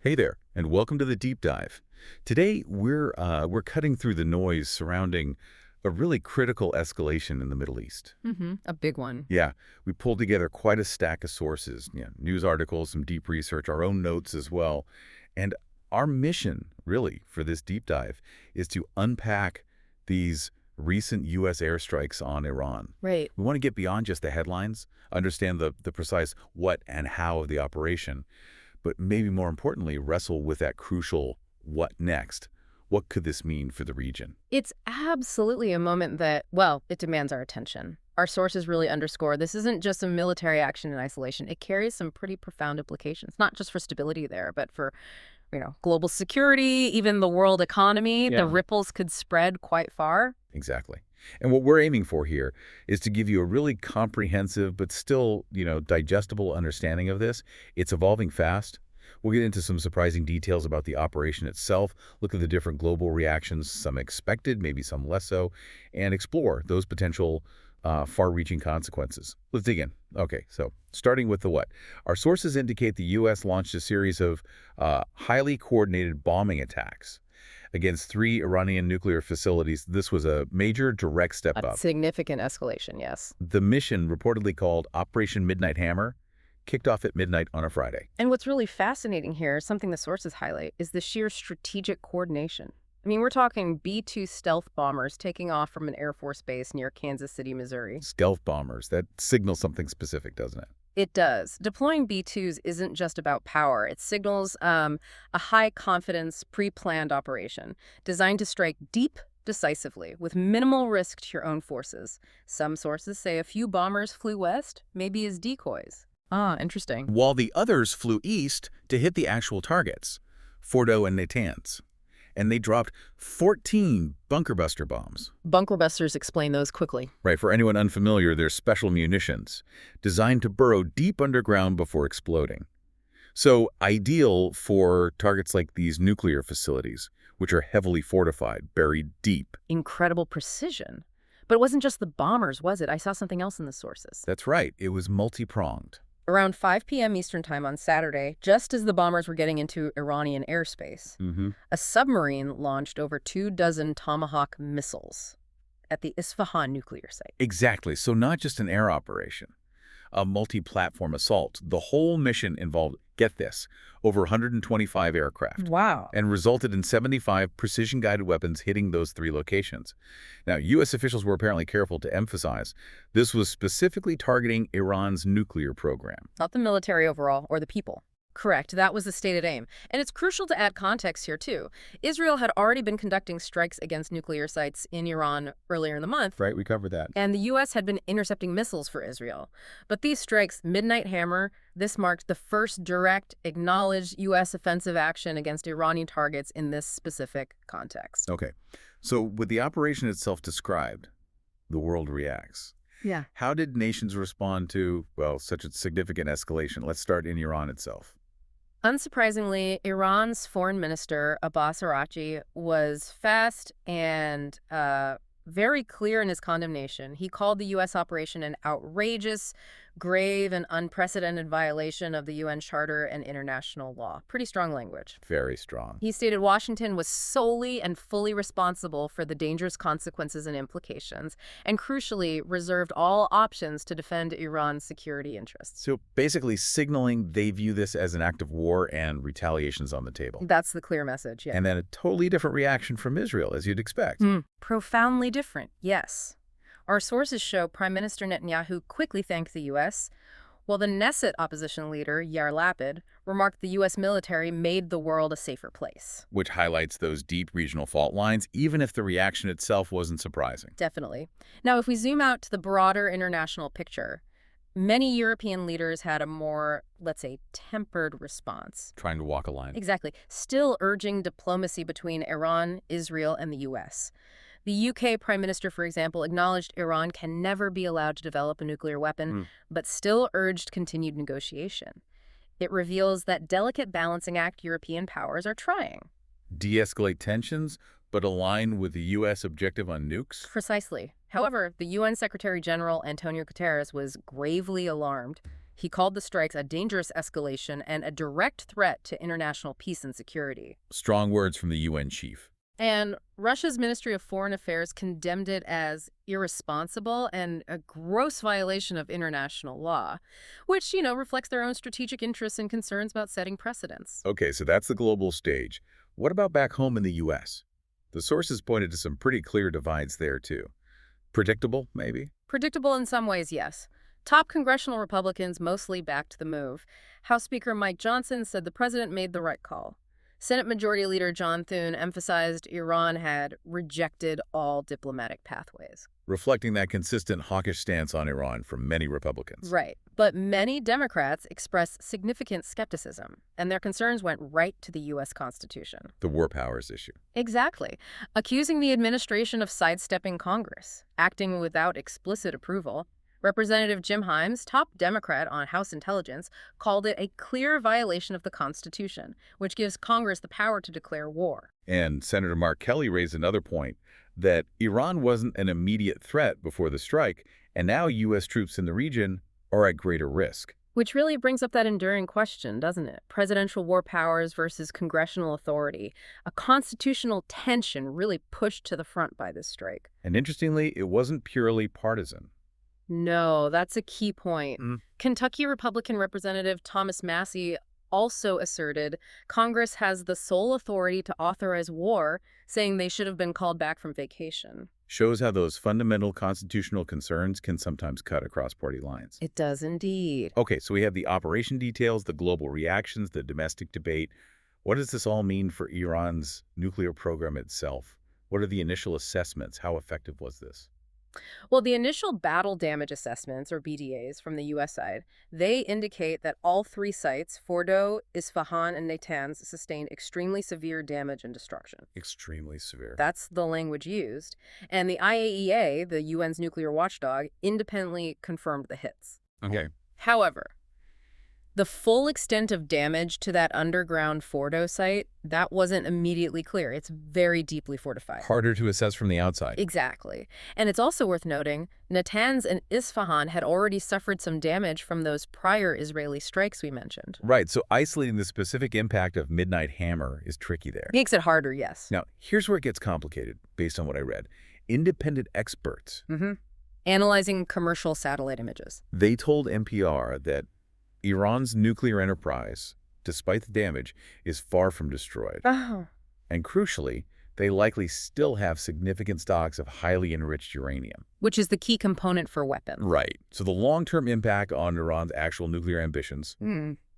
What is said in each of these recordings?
Hey there, and welcome to the deep dive. Today we're cutting through the noise surrounding a really critical escalation in the Middle East. A big one. Yeah, we pulled together quite a stack of sources, news articles, some deep research, our own notes as well. And our mission, really, for this deep dive is to unpack these recent U.S. airstrikes on Iran. Right. We want to get beyond just the headlines, understand the precise what and how of the operation, but maybe more importantly, wrestle with that crucial what next? What could this mean for the region? It's absolutely a moment that, well, it demands our attention. Our sources really underscore this isn't just a military action in isolation. It carries some pretty profound implications, not just for stability there, but for, global security, even the world economy. The Yeah. ripples could spread quite far. Exactly. And what we're aiming for here is to give you a really comprehensive but still, digestible understanding of this. It's evolving fast. We'll get into some surprising details about the operation itself, look at the different global reactions, some expected, maybe some less so, and explore those potential far-reaching consequences. Let's dig in. Okay, so starting with the what. Our sources indicate the U.S. launched a series of highly coordinated bombing attacks against three Iranian nuclear facilities. This was a major direct step A up. significant escalation, yes. The mission, reportedly called Operation Midnight Hammer, kicked off at midnight on a Friday. And what's really fascinating here, something the sources highlight, is the sheer strategic coordination. I mean, we're talking B-2 stealth bombers taking off from an Air Force base near Kansas City, Missouri. Stealth bombers, that signals something specific, doesn't it? It does. Deploying B-2s isn't just about power. It signals a high-confidence, pre-planned operation designed to strike deep, decisively, with minimal risk to your own forces. Some sources say a few bombers flew west, maybe as decoys. Ah, interesting. While the others flew east to hit the actual targets, Fordo and Natanz. And they dropped 14 bunker buster bombs. Bunker busters explain those quickly. Right, for anyone unfamiliar, they're special munitions designed to burrow deep underground before exploding. So ideal for targets like these nuclear facilities, which are heavily fortified, buried deep. Incredible precision. But it wasn't just the bombers, was it? I saw something else in the sources. That's right, it was multi-pronged. Around 5 p.m. Eastern Time on Saturday, just as the bombers were getting into Iranian airspace, a submarine launched over 24 Tomahawk missiles at the Isfahan nuclear site. Exactly, so not just an air operation, a multi-platform assault. The whole mission involved, get this, over 125 aircraft. Wow. And resulted in 75 precision-guided weapons hitting those three locations. Now, U.S. officials were apparently careful to emphasize this was specifically targeting Iran's nuclear program. Not the military overall or the people. Correct, that was the stated aim. And it's crucial to add context here, too. Israel had already been conducting strikes against nuclear sites in Iran earlier in the month. Right, we covered that. And the U.S. had been intercepting missiles for Israel. But these strikes, Midnight Hammer, this marked the first direct, acknowledged U.S. offensive action against Iranian targets in this specific context. Okay, so with the operation itself described, the world reacts. Yeah. How did nations respond to, well, such a significant escalation? Let's start in Iran itself. Unsurprisingly, Iran's foreign minister, Abbas Araghchi, was fast and very clear in his condemnation. He called the U.S. operation an outrageous, grave, and unprecedented violation of the UN Charter and international law. Pretty strong language. Very strong. He stated Washington was solely and fully responsible for the dangerous consequences and implications, and crucially reserved all options to defend Iran's security interests. So basically signaling they view this as an act of war and retaliation's on the table. That's the clear message, yeah. And then a totally different reaction from Israel, as you'd expect. Profoundly different, yes. Our sources show Prime Minister Netanyahu quickly thanked the U.S., while the Knesset opposition leader, Yair Lapid, remarked the U.S. military made the world a safer place. Which highlights those deep regional fault lines, even if the reaction itself wasn't surprising. Definitely. Now, if we zoom out to the broader international picture, many European leaders had a more, let's say, tempered response. Trying to walk a line. Exactly. Still urging diplomacy between Iran, Israel, and the U.S. The U.K. Prime Minister, for example, acknowledged Iran can never be allowed to develop a nuclear weapon, but still urged continued negotiation. It reveals that delicate balancing act European powers are trying. De-escalate tensions, but align with the U.S. objective on nukes? Precisely. However, the UN Secretary-General Antonio Guterres was gravely alarmed. He called the strikes a dangerous escalation and a direct threat to international peace and security. Strong words from the UN chief. And Russia's Ministry of Foreign Affairs condemned it as irresponsible and a gross violation of international law, which, reflects their own strategic interests and concerns about setting precedents. Okay, so that's the global stage. What about back home in the U.S.? The sources pointed to some pretty clear divides there, too. Predictable, maybe? Predictable in some ways, yes. Top congressional Republicans mostly backed the move. House Speaker Mike Johnson said the president made the right call. Senate Majority Leader John Thune emphasized Iran had rejected all diplomatic pathways. Reflecting that consistent hawkish stance on Iran from many Republicans. Right. But many Democrats expressed significant skepticism, and their concerns went right to the U.S. Constitution. The war powers issue. Exactly. Accusing the administration of sidestepping Congress, acting without explicit approval. Representative Jim Himes, top Democrat on House Intelligence, called it a clear violation of the Constitution, which gives Congress the power to declare war. And Senator Mark Kelly raised another point, that Iran wasn't an immediate threat before the strike, and now U.S. troops in the region are at greater risk. Which really brings up that enduring question, doesn't it? Presidential war powers versus congressional authority. A constitutional tension really pushed to the front by this strike. And interestingly, it wasn't purely partisan. No, that's a key point. Kentucky Republican Representative Thomas Massey also asserted Congress has the sole authority to authorize war, saying they should have been called back from vacation. Shows how those fundamental constitutional concerns can sometimes cut across party lines. It does indeed. Okay, so we have the operation details, the global reactions, the domestic debate. What does this all mean for Iran's nuclear program itself? What are the initial assessments? How effective was this? Well, the initial battle damage assessments, or BDAs, from the U.S. side, they indicate that all three sites, Fordo, Isfahan, and Natanz, sustained extremely severe damage and destruction. Extremely severe. That's the language used. And the IAEA, the UN's nuclear watchdog, independently confirmed the hits. Okay. However, the full extent of damage to that underground Fordo site, that wasn't immediately clear. It's very deeply fortified. Harder to assess from the outside. Exactly. And it's also worth noting, Natanz and Isfahan had already suffered some damage from those prior Israeli strikes we mentioned. Right, so isolating the specific impact of Midnight Hammer is tricky there. Makes it harder, yes. Now, here's where it gets complicated, based on what I read. Independent experts. Analyzing commercial satellite images. They told NPR that Iran's nuclear enterprise, despite the damage, is far from destroyed. Oh. And crucially, they likely still have significant stocks of highly enriched uranium. Which is the key component for weapons. Right. So the long-term impact on Iran's actual nuclear ambitions,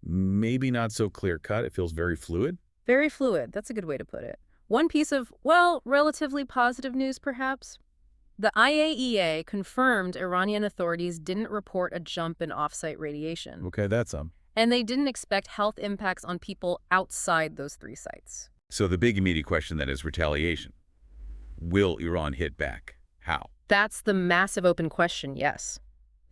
maybe not so clear-cut. It feels very fluid. Very fluid. That's a good way to put it. One piece of, well, relatively positive news, perhaps. The IAEA confirmed Iranian authorities didn't report a jump in off-site radiation. Okay, that's And they didn't expect health impacts on people outside those three sites. So the big immediate question then is retaliation. Will Iran hit back? How? That's the massive open question, yes.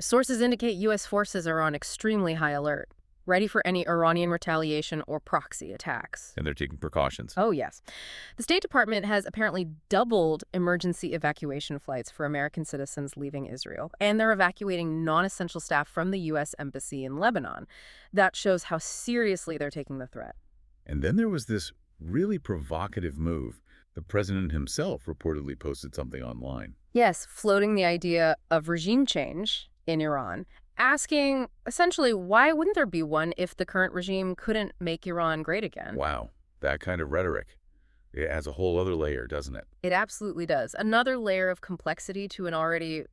Sources indicate U.S. forces are on extremely high alert, ready for any Iranian retaliation or proxy attacks. And they're taking precautions. Oh, yes. The State Department has apparently doubled emergency evacuation flights for American citizens leaving Israel, and they're evacuating non-essential staff from the U.S. Embassy in Lebanon. That shows how seriously they're taking the threat. And then there was this really provocative move. The president himself reportedly posted something online. Yes, floating the idea of regime change in Iran, asking, essentially, why wouldn't there be one if the current regime couldn't make Iran great again? Wow, that kind of rhetoric. It adds a whole other layer, doesn't it? It absolutely does. Another layer of complexity to an already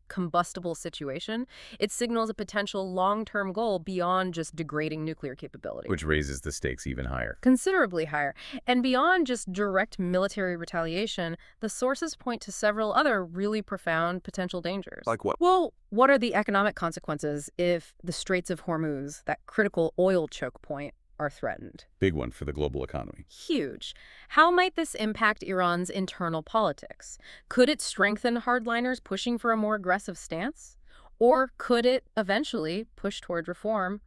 combustible situation. It signals a potential long-term goal beyond just degrading nuclear capability. Which raises the stakes even higher. Considerably higher. And beyond just direct military retaliation, the sources point to several other really profound potential dangers. Like what? Well, what are the economic consequences if the Straits of Hormuz, that critical oil choke point, are threatened? Big one for the global economy. Huge. How might this impact Iran's internal politics? Could it strengthen hardliners pushing for a more aggressive stance? Or could it eventually push toward reform?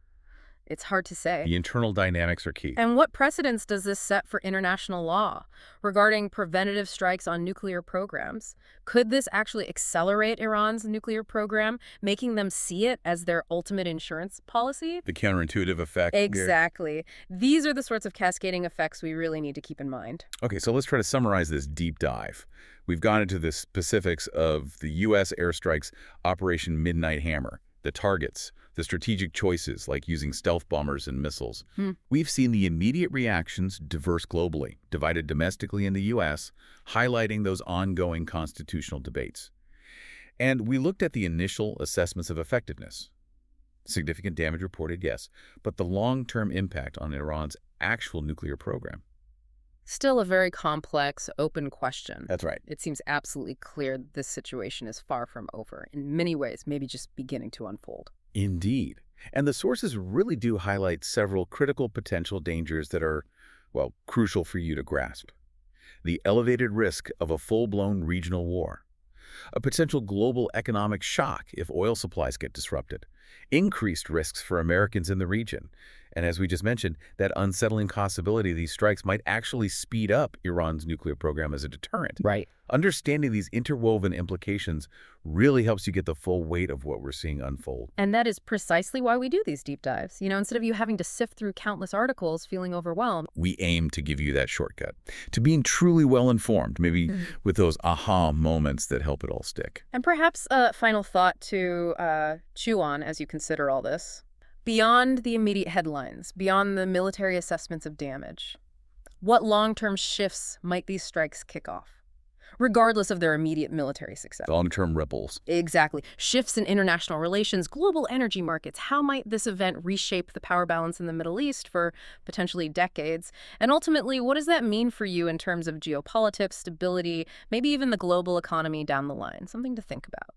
It's hard to say. The internal dynamics are key. And what precedents does this set for international law regarding preventative strikes on nuclear programs? Could this actually accelerate Iran's nuclear program, making them see it as their ultimate insurance policy? The counterintuitive effect there. Exactly. These are the sorts of cascading effects we really need to keep in mind. Okay, so let's try to summarize this deep dive. We've gone into the specifics of the U.S. airstrikes Operation Midnight Hammer, the targets, the strategic choices like using stealth bombers and missiles. Hmm. We've seen the immediate reactions diverse globally, divided domestically in the U.S., highlighting those ongoing constitutional debates. And we looked at the initial assessments of effectiveness. Significant damage reported, yes, but the long-term impact on Iran's actual nuclear program. Still a very complex, open question. That's right. It seems absolutely clear this situation is far from over. In many ways, maybe just beginning to unfold. Indeed. And the sources really do highlight several critical potential dangers that are, well, crucial for you to grasp. The elevated risk of a full-blown regional war, a potential global economic shock if oil supplies get disrupted, increased risks for Americans in the region, and as we just mentioned, that unsettling possibility these strikes might actually speed up Iran's nuclear program as a deterrent. Right. Understanding these interwoven implications really helps you get the full weight of what we're seeing unfold. And that is precisely why we do these deep dives. Instead of you having to sift through countless articles feeling overwhelmed. We aim to give you that shortcut, to being truly well-informed, maybe with those aha moments that help it all stick. And perhaps a final thought to chew on as you consider all this. Beyond the immediate headlines, beyond the military assessments of damage, what long-term shifts might these strikes kick off, regardless of their immediate military success? Long-term ripples. Exactly. Shifts in international relations, global energy markets. How might this event reshape the power balance in the Middle East for potentially decades? And ultimately, what does that mean for you in terms of geopolitics, stability, maybe even the global economy down the line? Something to think about.